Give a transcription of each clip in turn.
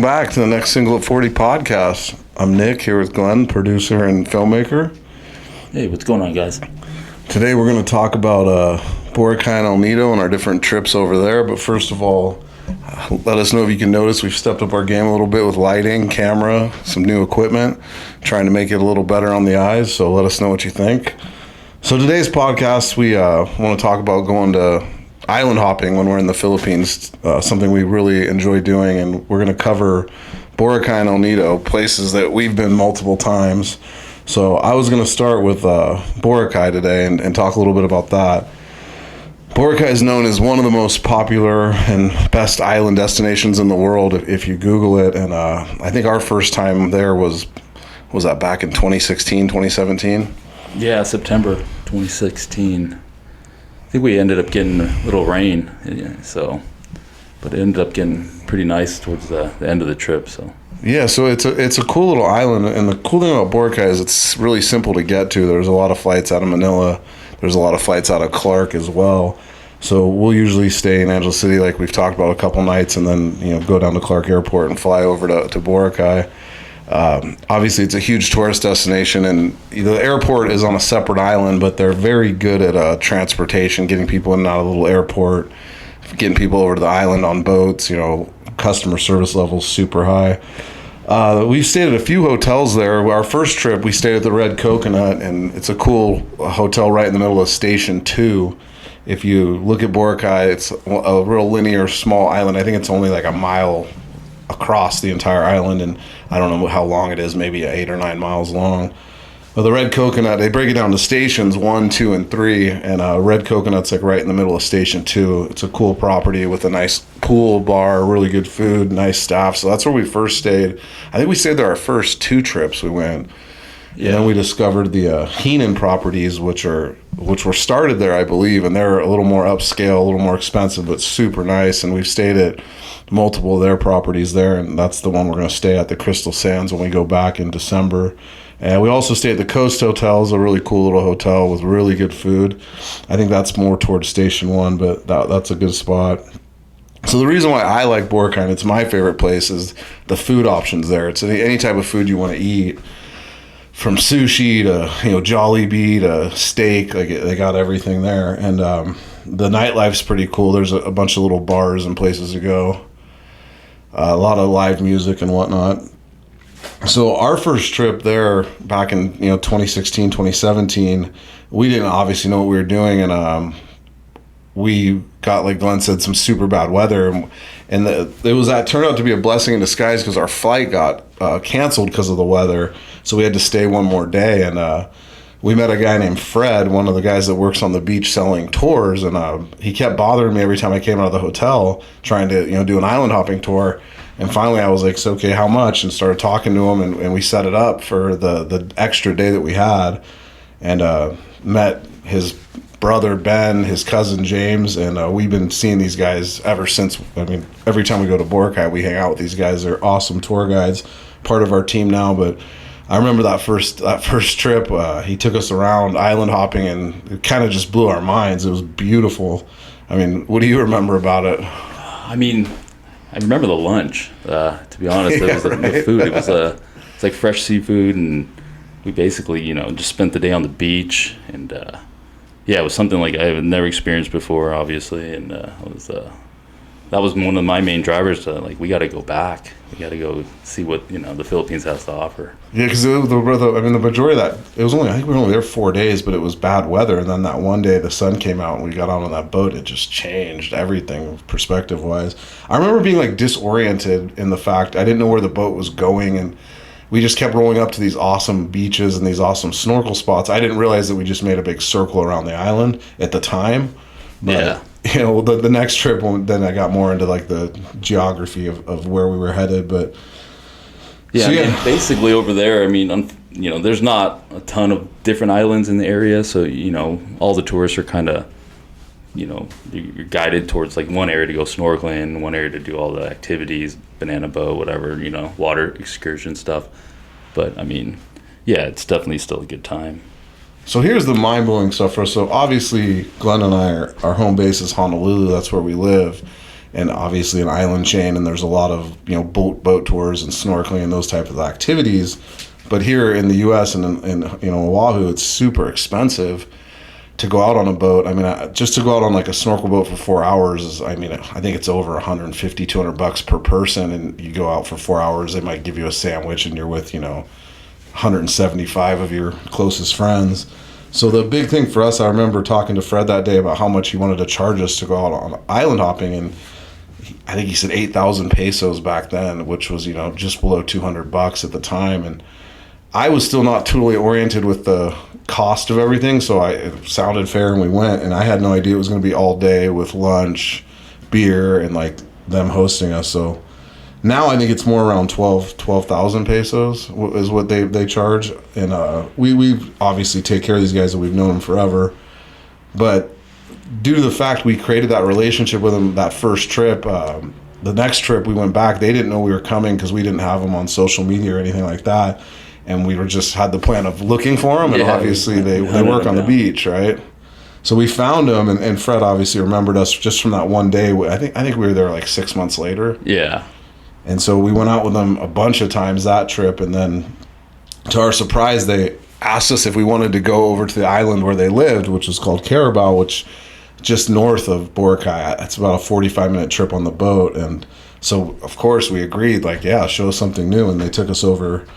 back to the Next Single at 40 podcast. I'm Nick, here with Glenn, producer and filmmaker. Hey, what's going on, guys? Today we're going to talk about Boracay and El Nido and our different trips over there. But first of all, let us know if you can notice we've stepped up our game a little bit with lighting, camera, some new equipment, trying to make it a little better on the eyes. So let us know what you think. So today's podcast, we want to talk about going to island hopping when we're in the Philippines, something we really enjoy doing, and we're going to cover Boracay and El Nido, places that we've been multiple times. So I was going to start with Boracay today and talk a little bit about that. Boracay is known as one of the most popular and best island destinations in the world if you Google it, and I think our first time there was that back in 2016, 2017? Yeah, September 2016. I think we ended up getting a little rain, but it ended up getting pretty nice towards the end of the trip. So yeah, so it's a cool little island, and the cool thing about Boracay is it's really simple to get to. There's a lot of flights out of Manila. There's a lot of flights out of Clark as well. So we'll usually stay in Angeles City, like we've talked about, a couple nights, and then go down to Clark Airport and fly over to Boracay. Obviously, it's a huge tourist destination, and the airport is on a separate island, but they're very good at transportation, getting people in and out of the little airport, getting people over to the island on boats. Customer service levels super high. We've stayed at a few hotels there. Our first trip, we stayed at the Red Coconut, and it's a cool hotel right in the middle of Station 2. If you look at Boracay, it's a real linear, small island. I think it's only like a mile across the entire island, and I don't know how long it is, maybe 8 or 9 miles long. But the Red Coconut, they break it down to stations 1, 2, and 3, and Red Coconut's like right in the middle of Station 2. It's a cool property with a nice pool, bar, really good food, nice staff. So that's where we first stayed. I think we stayed there our first 2 trips we went. Yeah. And then we discovered the Heenan properties, which were started there, I believe, and they're a little more upscale, a little more expensive, but super nice. And we've stayed at multiple of their properties there, and that's the one we're going to stay at, the Crystal Sands, when we go back in December. And we also stay at the Coast Hotels, a really cool little hotel with really good food. I think that's more towards Station 1, but that's a good spot. So the reason why I like Boracay, and it's my favorite place, is the food options there. It's any type of food you want to eat, from sushi to Jollibee to steak. Like, they got everything there, and the nightlife's pretty cool. There's a bunch of little bars and places to go, a lot of live music and whatnot. So our first trip there back in 2016, 2017, we didn't obviously know what we were doing, and we got, like Glenn said, some super bad weather, and it turned out to be a blessing in disguise, because our flight got canceled because of the weather. So we had to stay one more day, and we met a guy named Fred, one of the guys that works on the beach selling tours, and he kept bothering me every time I came out of the hotel trying to do an island hopping tour. And finally I was like, so, okay, how much? And started talking to him, and we set it up for the extra day that we had, and met his brother Ben, his cousin James, and we've been seeing these guys ever since. I mean, every time we go to Boracay, we hang out with these guys. They're awesome tour guides, part of our team now. But I remember that first trip, he took us around island hopping, and it kind of just blew our minds. It was beautiful. I mean, what do you remember about it? I mean, I remember the lunch, to be honest. It was the food. It's like fresh seafood, and we basically, just spent the day on the beach, and yeah, it was something like I had never experienced before, obviously, and that was one of my main drivers to, like, we got to go back. We got to go see what the Philippines has to offer. Yeah, because the majority of that, I think we were only there 4 days, but it was bad weather, and then that one day the sun came out and we got on that boat. It just changed everything perspective wise. I remember being like disoriented in the fact I didn't know where the boat was going, and we just kept rolling up to these awesome beaches and these awesome snorkel spots. I didn't realize that we just made a big circle around the island at the time. But, yeah. The next trip, then I got more into like the geography of where we were headed. But yeah, so, yeah. I mean, basically over there, I mean, there's not a ton of different islands in the area, so all the tourists are kind of, you're guided towards like one area to go snorkeling, one area to do all the activities, banana boat, whatever, water excursion stuff. But I mean, yeah, it's definitely still a good time. So here's the mind-blowing stuff for us. So obviously, Glenn and I, our home base is Honolulu. That's where we live. and obviously an island chain, and there's a lot of, you know, boat tours and snorkeling and those type of activities. But here in the U.S. and in you know, Oahu, it's super expensive to go out on a boat. I mean, just to go out on like a snorkel boat for 4 hours is, I mean, I think it's over 150, $200 per person, and you go out for 4 hours, they might give you a sandwich, and you're with, you know, 175 of your closest friends. So the big thing for us, I remember talking to Fred that day about how much he wanted to charge us to go out on island hopping, and I think he said 8,000 pesos back then, which was, you know, just below $200 at the time. And I was still not totally oriented with the cost of everything, so it sounded fair, and we went, and I had no idea it was going to be all day with lunch, beer, and like them hosting us. So now I think it's more around 12,000 pesos is what they charge. And we obviously take care of these guys, and we've known them forever. But due to the fact we created that relationship with them that first trip, the next trip we went back, they didn't know we were coming because we didn't have them on social media or anything like that. And we were just had the plan of looking for them, and obviously they work on the beach, right? So we found them, and Fred obviously remembered us just from that one day. I think we were there like 6 months later. Yeah. And so we went out with them a bunch of times that trip, and then to our surprise, they asked us if we wanted to go over to the island where they lived, which was called Carabao, which just north of Boracay. It's about a 45-minute trip on the boat. And so, of course, we agreed, like, yeah, show us something new. And they took us over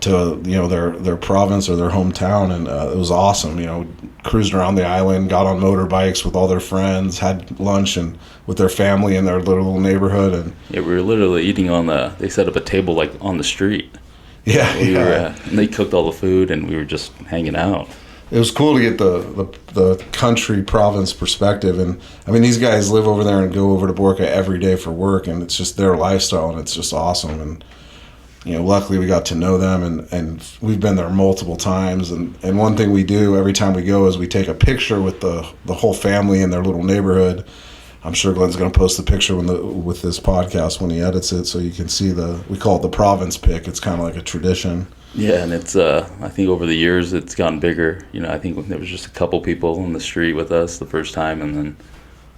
to, you know, their province or their hometown, and it was awesome. You know, cruised around the island, got on motorbikes with all their friends, had lunch and with their family in their little neighborhood. And yeah, we were literally eating they set up a table like on the street. Yeah, And they cooked all the food, and we were just hanging out. It was cool to get the country province perspective. And I mean, these guys live over there and go over to Boracay every day for work, and it's just their lifestyle, and it's just awesome. And you know, luckily we got to know them, and we've been there multiple times. And one thing we do every time we go is we take a picture with the whole family in their little neighborhood. I'm sure Glenn's going to post the picture with this podcast when he edits it, so you can see we call it the province pic. It's kind of like a tradition. Yeah, and it's I think over the years it's gotten bigger. You know, I think there was just a couple people on the street with us the first time, and then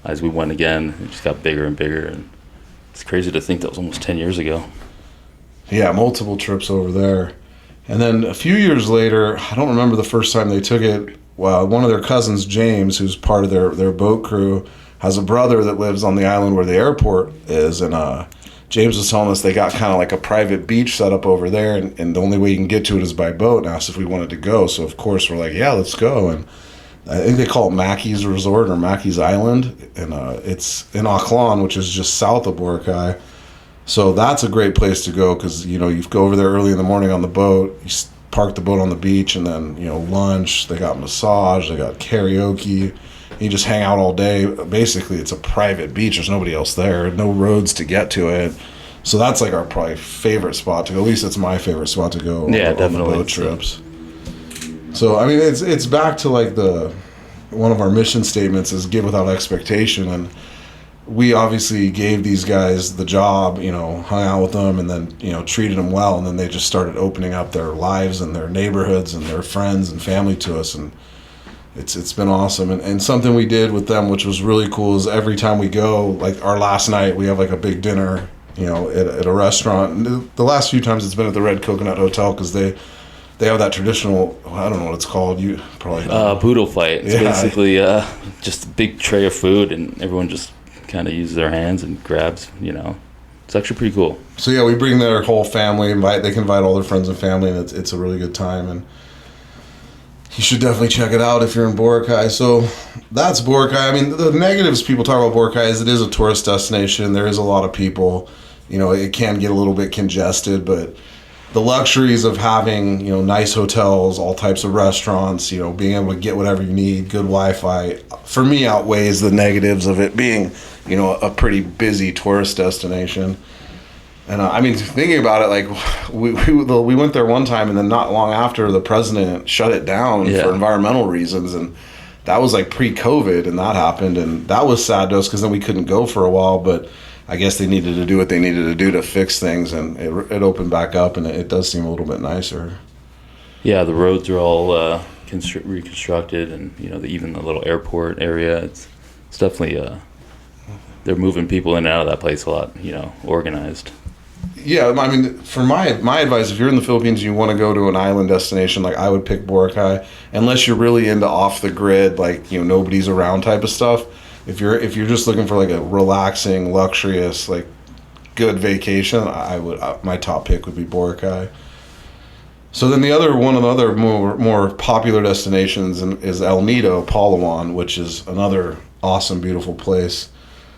as we went again, it just got bigger and bigger. And it's crazy to think that was almost 10 years ago. Yeah, multiple trips over there. And then a few years later, I don't remember the first time they took it. Well, one of their cousins, James, who's part of their boat crew, has a brother that lives on the island where the airport is. And James was telling us they got kind of like a private beach set up over there, and the only way you can get to it is by boat, and asked if we wanted to go. So, of course, we're like, yeah, let's go. And I think they call it Mackey's Resort or Mackey's Island. And it's in Aklan, which is just south of Boracay. So that's a great place to go because, you know, you go over there early in the morning on the boat, you park the boat on the beach, and then, you know, lunch, they got massage, they got karaoke. You just hang out all day. Basically, it's a private beach. There's nobody else there, no roads to get to it. So that's like our probably favorite spot to go. At least it's my favorite spot to go on the boat trips. So, I mean, it's back to like one of our mission statements is give without expectation. And we obviously gave these guys the job, you know, hung out with them, and then, you know, treated them well. And then they just started opening up their lives and their neighborhoods and their friends and family to us. And it's been awesome. And something we did with them, which was really cool, is every time we go, like our last night, we have like a big dinner, you know, at a restaurant. And the last few times it's been at the Red Coconut Hotel because they have that traditional, I don't know what it's called. You probably know. Poodle fight. It's basically just a big tray of food, and everyone just kind of uses their hands and grabs, you know. It's actually pretty cool. So yeah, we bring their whole family, they can invite all their friends and family, and it's a really good time. And you should definitely check it out if you're in Boracay. So that's Boracay. I mean, the negatives people talk about Boracay is it is a tourist destination. There is a lot of people. You know, it can get a little bit congested, but the luxuries of having, you know, nice hotels, all types of restaurants, you know, being able to get whatever you need, good Wi-Fi, for me outweighs the negatives of it being, you know, a pretty busy tourist destination. And I mean, thinking about it, like we went there one time, and then not long after, the president shut it down for environmental reasons, and that was like pre-COVID, and that happened, and that was sad to us because then we couldn't go for a while. But I guess they needed to do what they needed to do to fix things, and it opened back up, and it does seem a little bit nicer. Yeah, the roads are all reconstructed, and you know, even the little airport area, it's definitely they're moving people in and out of that place a lot, organized. Yeah, I mean, for my advice, if you're in the Philippines and you want to go to an island destination, like I would pick Boracay, unless you're really into off the grid, like nobody's around type of stuff. If you're just looking for like a relaxing, luxurious, like good vacation, I would my top pick would be Boracay. So then one of the other more popular destinations is El Nido, Palawan, which is another awesome, beautiful place.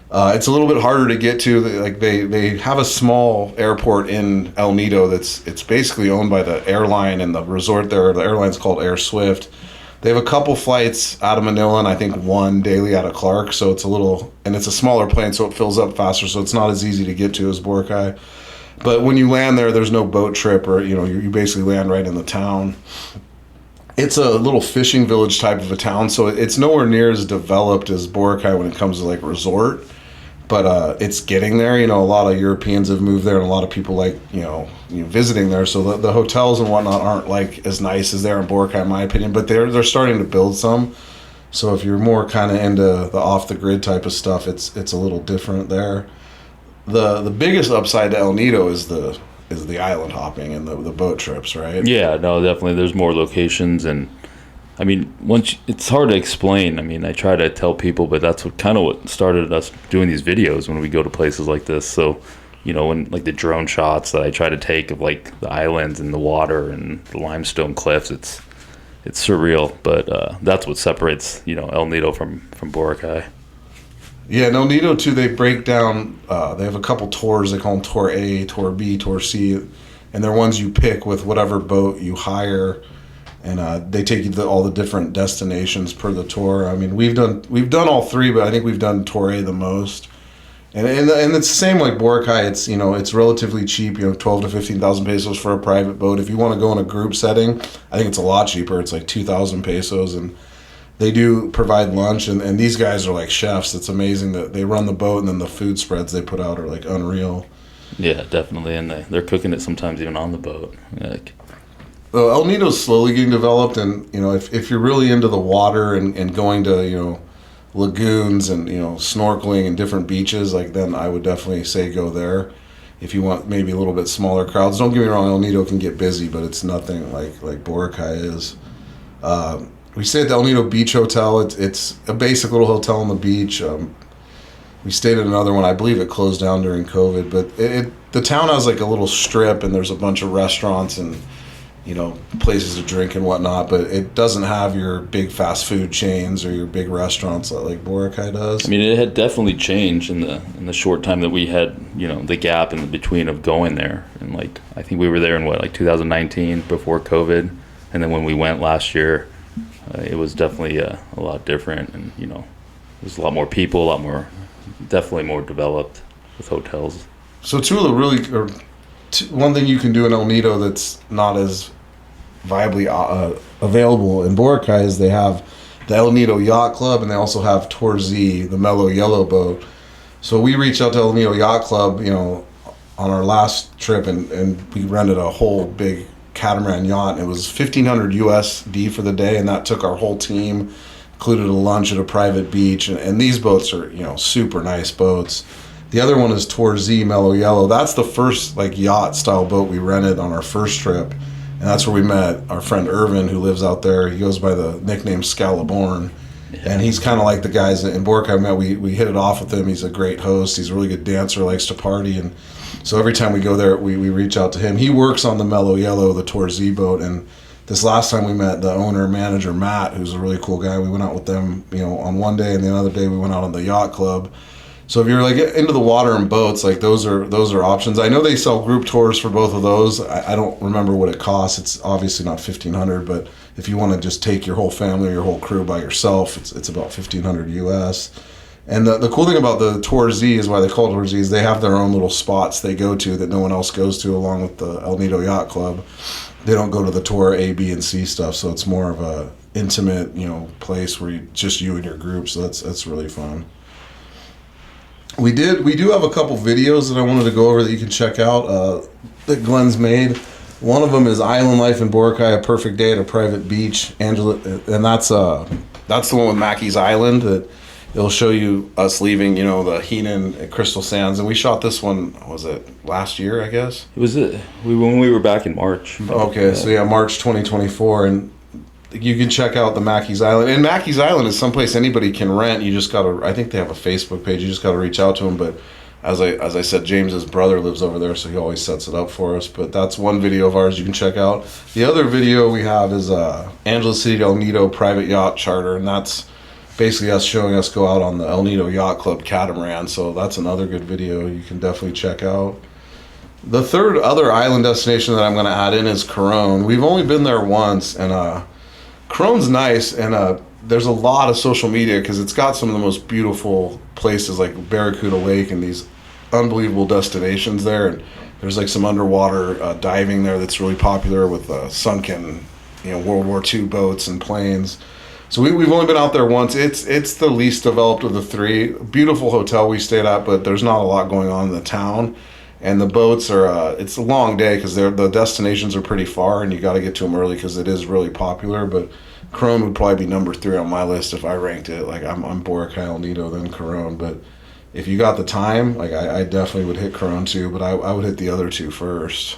It's a little bit harder to get to. Like they have a small airport in El Nido it's basically owned by the airline and the resort there. The airline's called Air Swift. They have a couple flights out of Manila and I think one daily out of Clark. So it's it's a smaller plane, so it fills up faster. So it's not as easy to get to as Boracay. But when you land there's no boat trip, or you basically land right in the town. It's a little fishing village type of a town, so it's nowhere near as developed as Boracay when it comes to like resort. But it's getting there. A lot of Europeans have moved there, and a lot of people like visiting there. So the hotels and whatnot aren't like as nice as there in Boracay, in my opinion. But they're starting to build some. So if you're more kind of into the off the grid type of stuff, it's a little different there. The biggest upside to El Nido is the island hopping and the boat trips, right? Yeah, no, definitely. There's more locations, and I mean, it's hard to explain. I mean, I try to tell people, but that's what started us doing these videos when we go to places like this. So, when like the drone shots that I try to take of like the islands and the water and the limestone cliffs, it's surreal. But that's what separates El Nido from Boracay. Yeah, in El Nido too, they break down. They have a couple tours. They call them Tour A, Tour B, Tour C, and they're ones you pick with whatever boat you hire, and they take you to all the different destinations per the tour. I mean, we've done all three, but I think we've done Tour A the most. And it's the same like Boracay. It's relatively cheap. 12 to 15,000 pesos for a private boat. If you want to go in a group setting, I think it's a lot cheaper. It's like 2,000 pesos and. They do provide lunch, and these guys are like chefs. It's amazing that they run the boat, and then the food spreads they put out are like unreal. Yeah, definitely, and they're cooking it sometimes even on the boat. Well, El Nido's slowly getting developed, and if you're really into the water and going to lagoons and snorkeling and different beaches, like then I would definitely say go there. If you want maybe a little bit smaller crowds, don't get me wrong, El Nido can get busy, but it's nothing like Boracay is. We stayed at the El Nido Beach Hotel. It's a basic little hotel on the beach. We stayed at another one. I believe it closed down during COVID. But the town has like a little strip, and there's a bunch of restaurants and places to drink and whatnot. But it doesn't have your big fast food chains or your big restaurants like Boracay does. I mean, it had definitely changed in the short time that we had the gap in between of going there. And like I think we were there in 2019 before COVID, and then when we went last year. It was definitely a lot different, and there's a lot more people, definitely more developed with hotels. So one thing you can do in El Nido that's not as viably available in Boracay is they have the El Nido Yacht Club, and they also have Tour Z, the Mellow Yellow boat. So we reached out to El Nido Yacht Club, on our last trip, and we rented a whole big catamaran yacht. It was $1,500 USD for the day, and that took our whole team, included a lunch at a private beach. And these boats are super nice boats. The other one is Tour Z Mellow Yellow. That's the first like yacht style boat we rented on our first trip, and that's where we met our friend Irvin, who lives out there. He goes by the nickname Scalaborn. Yeah. And he's kind of like the guys in Boracay met. We hit it off with him. He's a great host. He's a really good dancer, likes to party, and so every time we go there, we reach out to him. He works on the Mellow Yellow, the Tour Z boat, and this last time we met the owner-manager, Matt, who's a really cool guy. We went out with them, on one day, and the other day we went out on the yacht club. So if you're like into the water and boats, like those are options. I know they sell group tours for both of those. I don't remember what it costs. It's obviously not $1,500, but if you want to just take your whole family or your whole crew by yourself, it's about $1,500 US. And the cool thing about the Tour Z is why they call it Tour Z is they have their own little spots they go to that no one else goes to, along with the El Nido Yacht Club. They don't go to the Tour A, B, and C stuff, so it's more of a intimate, place where just you and your group. So that's really fun. We do have a couple videos that I wanted to go over that you can check out that Glenn's made. One of them is Island Life in Boracay, a perfect day at a private beach. Angela, and that's the one with Mackey's Island that it'll show you us leaving, the Heenan at Crystal Sands, and we shot this one. Was it last year? I guess It was when we were back in March. Okay, so yeah, March 2024, and you can check out the Mackey's Island. And Mackey's Island is someplace anybody can rent. You just gotta. I think they have a Facebook page. You just gotta reach out to them. But as I said, James's brother lives over there, so he always sets it up for us. But that's one video of ours you can check out. The other video we have is Angeles City to El Nido private yacht charter, and that's basically us showing us go out on the El Nido Yacht Club catamaran. So that's another good video you can definitely check out. The third other island destination that I'm going to add in is Coron. We've only been there once, and Coron's nice, and there's a lot of social media because it's got some of the most beautiful places like Barracuda Lake and these unbelievable destinations there. And there's like some underwater diving there that's really popular with sunken, World War II boats and planes. So we've only been out there once. It's the least developed of the three. Beautiful hotel we stayed at, but there's not a lot going on in the town. And the boats are, it's a long day because the destinations are pretty far and you got to get to them early because it is really popular. But Coron would probably be number 3 on my list if I ranked it. Like I'm Boracay and El Nido, then Coron. But if you got the time, like I definitely would hit Coron too, but I would hit the other two first.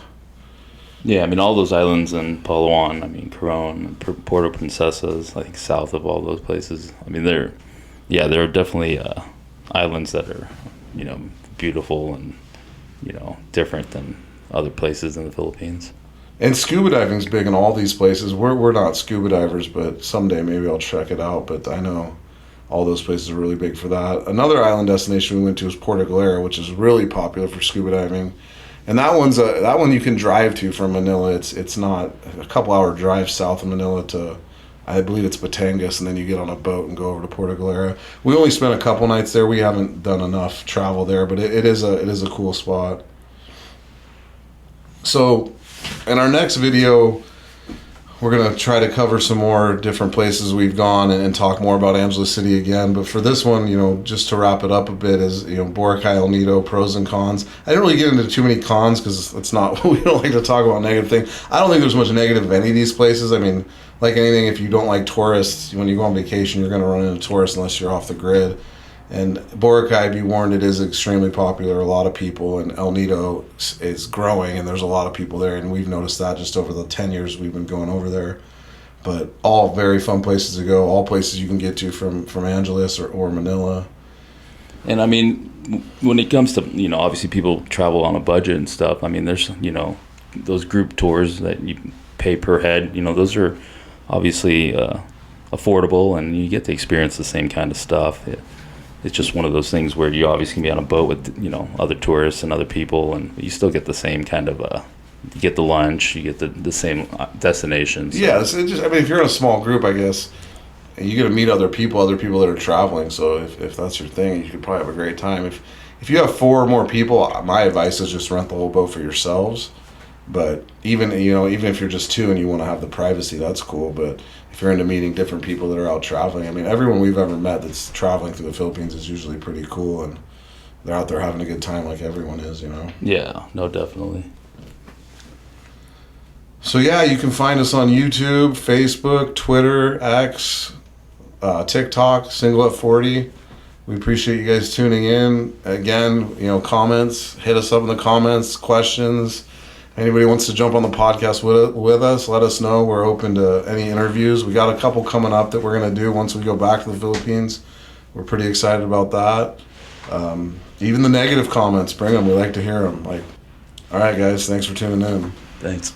Yeah, I mean, all those islands in Palawan, I mean, Coron, Puerto Princesas, I think south of all those places. I mean, there are definitely islands that are, beautiful and, different than other places in the Philippines. And scuba diving's big in all these places. We're not scuba divers, but someday maybe I'll check it out. But I know all those places are really big for that. Another island destination we went to was Puerto Galera, which is really popular for scuba diving. And that one you can drive to from Manila. It's not a couple hour drive south of Manila to, I believe it's Batangas, and then you get on a boat and go over to Puerto Galera. We only spent a couple nights there. We haven't done enough travel there, but it is a cool spot. So in our next video, we're going to try to cover some more different places we've gone and talk more about Angeles City again. But for this one, just to wrap it up a bit, is, Boracay El Nido, pros and cons. I didn't really get into too many cons because it's not, we don't like to talk about negative things. I don't think there's much negative of any of these places. I mean, like anything, if you don't like tourists, when you go on vacation, you're going to run into tourists unless you're off the grid. And Boracay, be warned, it is extremely popular, a lot of people, and El Nido is growing, and there's a lot of people there, and we've noticed that just over the 10 years we've been going over there. But all very fun places to go, all places you can get to from Angeles or Manila. And I mean, when it comes to, obviously people travel on a budget and stuff. I mean, there's, those group tours that you pay per head, those are obviously affordable, and you get to experience the same kind of stuff. It's just one of those things where you obviously can be on a boat with, other tourists and other people, and you still get the same kind of, you get the lunch, you get the same destinations. So. Yeah, if you're in a small group, I guess, you get to meet other people that are traveling. So if that's your thing, you could probably have a great time. If you have 4 or more people, my advice is just rent the whole boat for yourselves. But even if you're just 2 and you want to have the privacy, that's cool. But if you're into meeting different people that are out traveling, I mean, everyone we've ever met that's traveling through the Philippines is usually pretty cool, and they're out there having a good time like everyone is, Yeah, no, definitely. So yeah, you can find us on YouTube, Facebook, Twitter, X, TikTok, Single at 40. We appreciate you guys tuning in. Again, comments, hit us up in the comments, questions. Anybody wants to jump on the podcast with us, let us know. We're open to any interviews. We got a couple coming up that we're going to do once we go back to the Philippines. We're pretty excited about that. Even the negative comments, bring them. We like to hear them. All right, guys, thanks for tuning in. Thanks.